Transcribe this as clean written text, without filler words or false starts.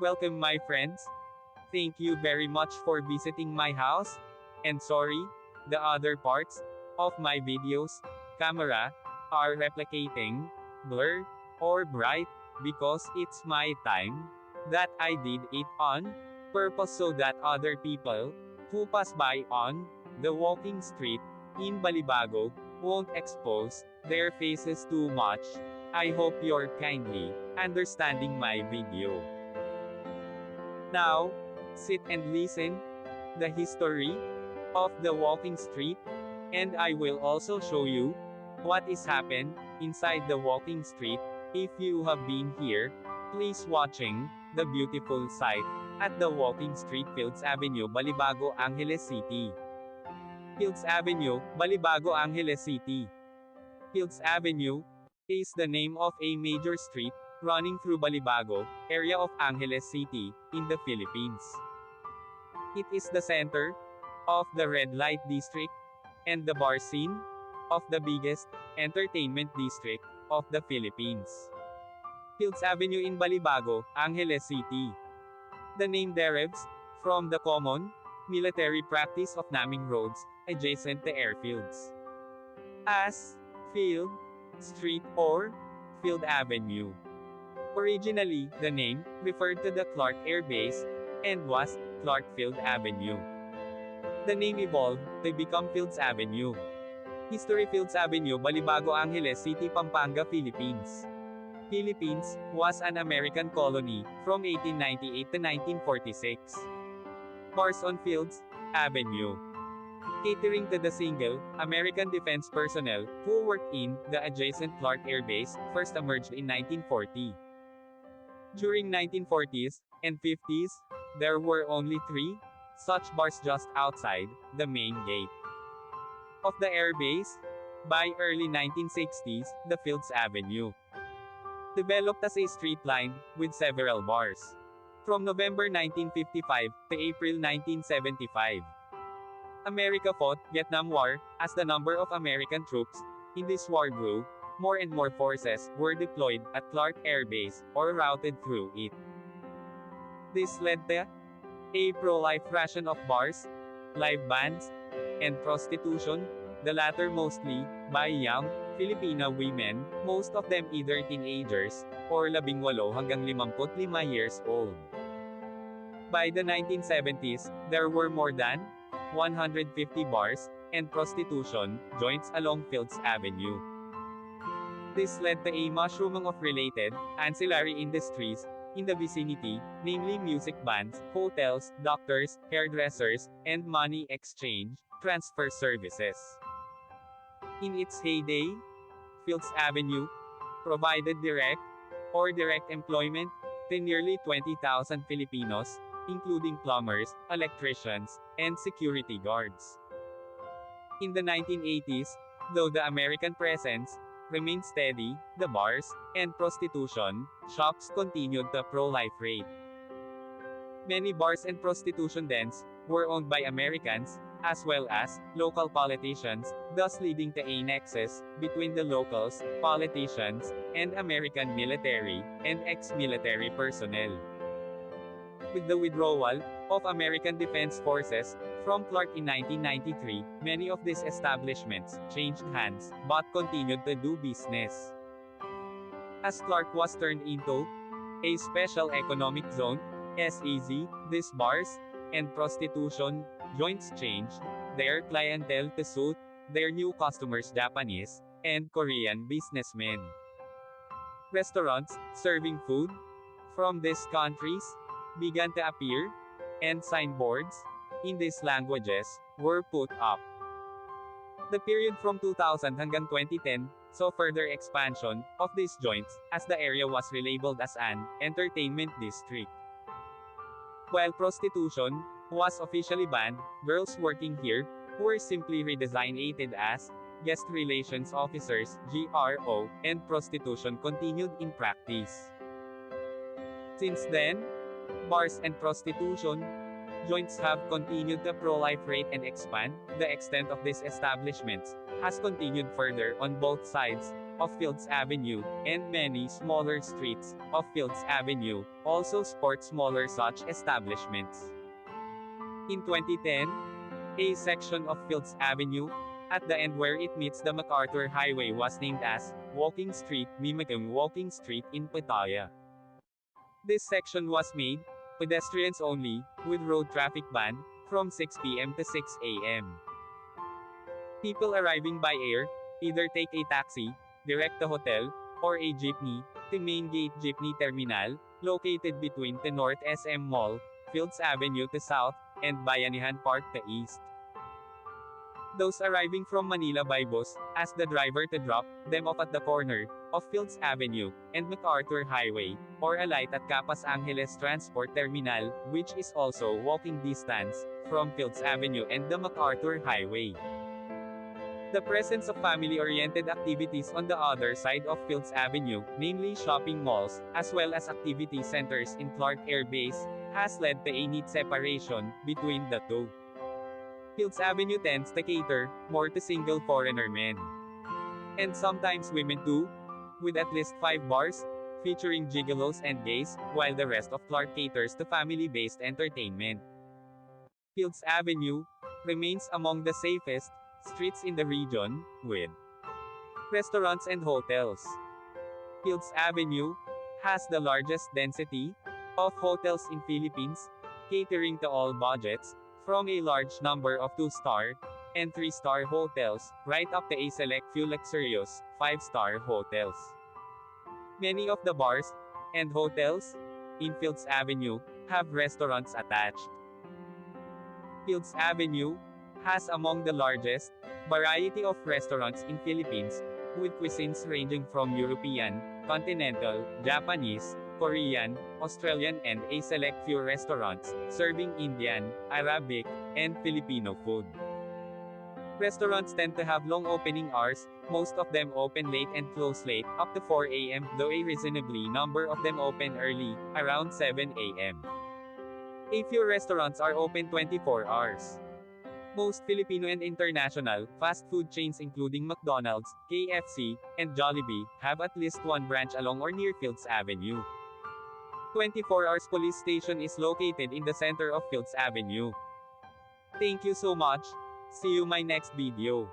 Welcome my friends. Thank you very much for visiting my house. And sorry, the other parts of my videos, camera, are replicating, blur, or bright, because it's my time, that I did it on purpose so that other people, who pass by on the walking street, in Balibago, won't expose their faces too much. I hope you're kindly understanding my video. Now, sit and listen the history of the walking street, and I will also show you what is happened inside the walking street. If you have been here, please watching the beautiful sight at the walking street Fields Avenue, Balibago, Angeles City. Fields Avenue, Balibago, Angeles City. Fields Avenue is the name of a major street running through Balibago area of Angeles City in the Philippines. It is the center of the red light district and the bar scene of the biggest entertainment district of the Philippines. Fields Avenue in Balibago, Angeles City. The name derives from the common military practice of naming roads adjacent to airfields as Field Street or Field Avenue. Originally, the name referred to the Clark Air Base and was Clark Field Avenue. The name evolved to become Fields Avenue. History: Fields Avenue, Balibago, Angeles City, Pampanga, Philippines. Philippines was an American colony from 1898 to 1946. Bars on Fields Avenue. Catering to the single American defense personnel who worked in the adjacent Clark Air Base first emerged in 1940. During 1940s and 50s, there were only 3 such bars just outside the main gate of the air base. By early 1960s, the Fields Avenue developed as a street line with several bars. From November 1955 to April 1975, America fought Vietnam War. As the number of American troops in this war grew, more and more forces were deployed at Clark Air Base or routed through it. This led to a proliferation of bars, live bands, and prostitution, the latter mostly by young Filipina women, most of them either teenagers or 18 hanggang 55 years old. By the 1970s, there were more than 150 bars and prostitution joints along Fields Avenue. This led to a mushrooming of related, ancillary industries in the vicinity, namely music bands, hotels, doctors, hairdressers, and money exchange transfer services. In its heyday, Fields Avenue provided direct or direct employment to nearly 20,000 Filipinos, including plumbers, electricians, and security guards. In the 1980s, though the American presence remained steady, the bars and prostitution shops continued to proliferate. Many bars and prostitution dens were owned by Americans, as well as local politicians, thus leading to a nexus between the locals, politicians, and American military and ex-military personnel. With the withdrawal of American Defense Forces from Clark in 1993, many of these establishments changed hands, but continued to do business. As Clark was turned into a Special Economic Zone, SEZ, these bars and prostitution joints changed their clientele to suit their new customers, Japanese and Korean businessmen. Restaurants serving food from these countries began to appear, and signboards in these languages were put up. The period from 2000 hanggang 2010 saw further expansion of these joints, as the area was relabeled as an entertainment district. While prostitution was officially banned, girls working here were simply redesignated as guest relations officers (GRO), and prostitution continued in practice. Since then, bars and prostitution joints have continued to proliferate and expand. The extent of these establishments has continued further on both sides of Fields Avenue, and many smaller streets of Fields Avenue also sport smaller such establishments. In 2010, a section of Fields Avenue, at the end where it meets the MacArthur Highway, was named as Walking Street, mimicking Walking Street in Pattaya. This section was made pedestrians only, with road traffic banned from 6 p.m. to 6 a.m. People arriving by air either take a taxi direct to hotel or a jeepney to Main Gate Jeepney Terminal, located between the North SM Mall, Fields Avenue to South, and Bayanihan Park to East. Those arriving from Manila by bus ask the driver to drop them off at the corner of Fields Avenue and MacArthur Highway, or alight at Capas Angeles Transport Terminal, which is also walking distance from Fields Avenue and the MacArthur Highway. The presence of family-oriented activities on the other side of Fields Avenue, namely shopping malls, as well as activity centers in Clark Air Base, has led to a neat separation between the two. Fields Avenue tends to cater more to single foreigner men, and sometimes women too, with at least 5 bars featuring gigolos and gays, while the rest of Clark caters to family-based entertainment. Fields Avenue remains among the safest streets in the region, with restaurants and hotels. Fields Avenue has the largest density of hotels in Philippines, catering to all budgets, from a large number of 2-star and 3-star hotels, right up to a select few luxurious 5-star hotels. Many of the bars and hotels in Fields Avenue have restaurants attached. Fields Avenue has among the largest variety of restaurants in Philippines, with cuisines ranging from European, continental, Japanese, Korean, Australian, and a select few restaurants serving Indian, Arabic, and Filipino food. Restaurants tend to have long opening hours, most of them open late and close late, up to 4 a.m., though a reasonably number of them open early, around 7 a.m. A few restaurants are open 24 hours. Most Filipino and international fast food chains including McDonald's, KFC, and Jollibee have at least one branch along or near Fields Avenue. 24 Hours Police Station is located in the center of Fields Avenue. Thank you so much. See you my next video.